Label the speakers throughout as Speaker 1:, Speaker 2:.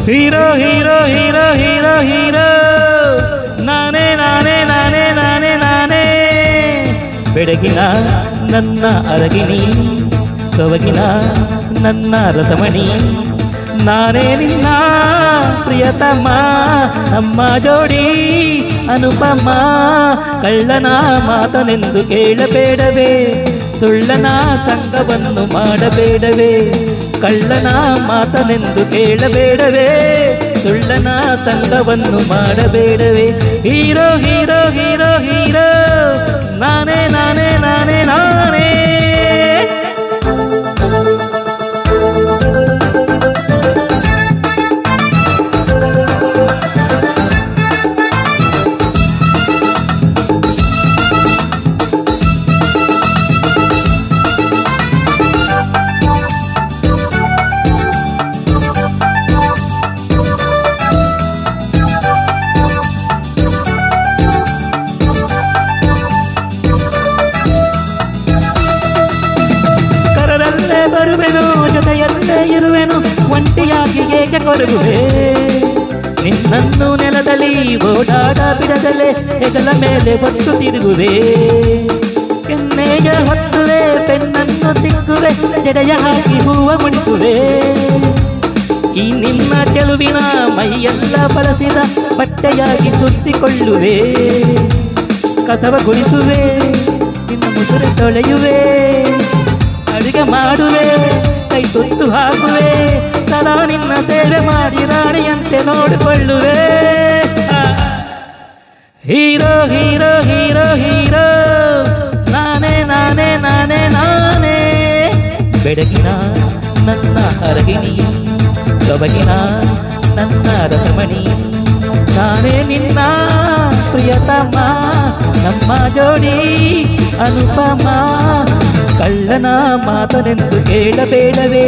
Speaker 1: hero hero hero hero hero ನಾನೇ ನಾನೇ ನಾನೇ ನಾನೇ ನಾನೇ ಬೆಳಗಿನ ನನ್ನ ಅರಗಿನಿ ಸೊಬಗಿನ ನನ್ನ ರಸಮಣಿ ನಾನೇ ನಿನ್ನ ಪ್ರಿಯತಮ ನಮ್ಮ ಜೋಡಿ ಅನುಪಮ ಕಳ್ಳನ ಮಾತನೆಂದು ಕೇಳಬೇಡವೇ ಸುಳ್ಳನ ಸಂಗವನ್ನು ಮಾಡಬೇಡವೇ ಕಳ್ಳನ ಮಾತನೆಂದು ಕೇಳಬೇಡವೇ ಸುಳ್ಳನ ಸಂಗವನ್ನು ಮಾಡಬೇಡವೇ ಹೀರೋ ಹೀರೋ ಹೀರೋ ಹೀರೋ ನಾನೇ ನಾನೇ ನಾನೇ ನಾನೇ ಬರುವೆನು ಜೊತೆಯಲ್ಲೇ ಇರುವೆನು ಒಂಟಿಯಾಗಿ ಏಕೆ ಕೊರಗುವೆ ನಿನ್ನನ್ನು ನೆಲದಲ್ಲಿ ಓಡಾಡ ಬಿಡದಲ್ಲೇ ಹೆಗಲ ಮೇಲೆ ಹೊತ್ತು ತಿರುಗುವೆ ಕೆನ್ನೆಯ ಹೊತ್ತುವೆ ಪೆನ್ನನ್ನು ತಿಕ್ಕುವೆ ಜಡೆಯ ಹಾಕಿ ಹೂವ ಮುಡಿಸುವೆ ಈ ನಿನ್ನ ಚೆಲುವಿನ ಮೈಯೆಲ್ಲ ಬಳಸಿದ ಬಟ್ಟೆಯಾಗಿ ಸುತ್ತಿಕೊಳ್ಳುವೆ ಕಸವ ಗುಡಿಸುವೆ ನಿನ್ನ ಮುಸುರೆ ತೊಳೆಯುವೆ ಅಡುಗೆ ಮಾಡುವೆ ಕೈ ತುತ್ತು ಹಾಕುವೆ ಸದಾ ನಿನ್ನ ಸೇವೆ ಮಾಡಿ ರಾಣಿಯಂತೆ ನೋಡಿಕೊಳ್ಳುವೆ ಹೀರೋ ಹೀರೋ ಹೀರೋ ಹೀರೋ ನಾನೇ ನಾನೇ ನಾನೇ ನಾನೇ ಬೆಳಗಿನ ನನ್ನ ಅರಗಿನಿ ಸೊಬಗಿನ ನನ್ನ ರಸಮಣಿ ನಾನೇ ನಿನ್ನ ಪ್ರಿಯತಮ ನಮ್ಮ ಜೋಡಿ ಅನುಪಮ ಕಳ್ಳನ ಮಾತನೆಂದು ಕೇಳಬೇಡವೇ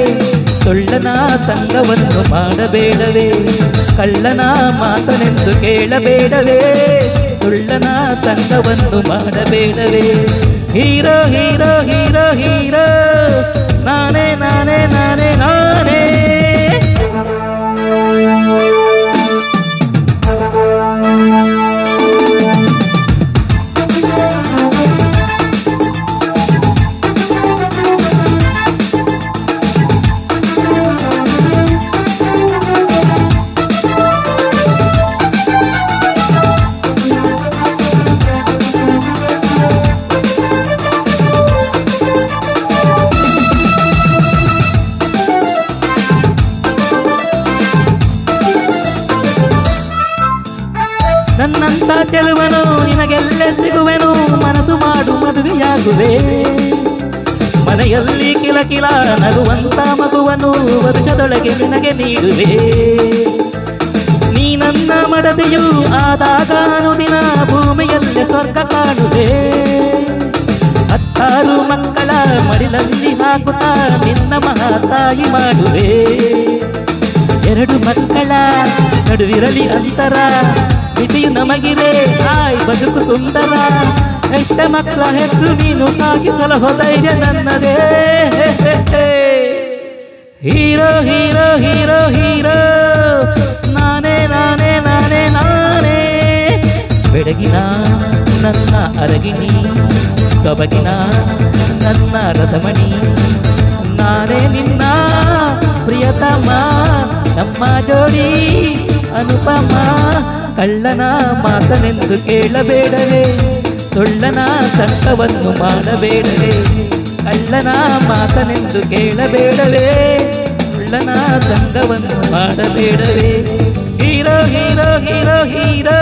Speaker 1: ಸುಳ್ಳನ ಸಂಗವನ್ನು ಮಾಡಬೇಡವೇ ಕಳ್ಳನ ಮಾತನೆಂದು ಕೇಳಬೇಡವೇ ಸುಳ್ಳನ ಸಂಗವನ್ನು ಮಾಡಬೇಡವೇ ಹೀರೋ ಹೀರೋ ಹೀರೋ ಹೀರೋ ನಾನೇ ನಾನೇ ನಾನೇ ನಾನೇ ನನ್ನಂತ ಚೆಲುವನು ನಿನಗೆಲ್ಲ ಸಿಗುವೆನು ಮನಸ್ಸು ಮಾಡು ಮದುವೆಯಾಗುವೆ ಮನೆಯಲ್ಲಿ ಕಿಲಕಿಲ ನಗುವಂತ ಮಗುವನು ವರ್ಷದೊಳಗೆ ನಿನಗೆ ನೀಡುವೆ ನೀ ನನ್ನ ಮಡದಿಯು ಆದಾಗ ಅನುದಿನ ಭೂಮಿಯಲ್ಲಿ ಸ್ವರ್ಗ ಕಾಣುವೆ 16 ಮಕ್ಕಳ ಮಡಿಲಲ್ಲಿ ಹಾಕುತ್ತಾ ನಿನ್ನ ಮಹಾತಾಯಿ ಮಾಡುವೆ 2 ಮಕ್ಕಳ ನಡುವಿರಲಿ ಅಂತರ ವಿಧಿಯು ನಮಗಿದೆ ಆಯ್ ಬದುಕು ಸುಂದರ ಎಷ್ಟ ಮಕ್ಕಳ ಹೆಸರು ನೀನು ಸಾಗಿಸಲು ಧೈರ್ಯ ನನ್ನದೇ ಹೀರೋ ಹೀರೋ ಹೀರೋ ಹೀರೋ ನಾನೇ ನಾನೇ ನಾನೇ ನಾನೇ ಬೆಳಗಿನ ನನ್ನ ಅರಗಿನಿ ಸೊಬಗಿನ ನನ್ನ ರಸಮಣಿ ನಾನೇ ನಿನ್ನ ಪ್ರಿಯತಮ ನಮ್ಮ ಜೋಡಿ ಅನುಪಮ ಕಳ್ಳನ ಮಾತನೆಂದು ಕೇಳಬೇಡವೇ ಸುಳ್ಳನ ಸಂಗವನ್ನು ಮಾಡಬೇಡವೇ ಕಳ್ಳನ ಮಾತನೆಂದು ಕೇಳಬೇಡವೇ ಸುಳ್ಳನ ಸಂಗವನ್ನು ಮಾಡಬೇಡವೇ ಹೀರೋ ಹೀರೋ ಹೀರೋ ಹೀರೋ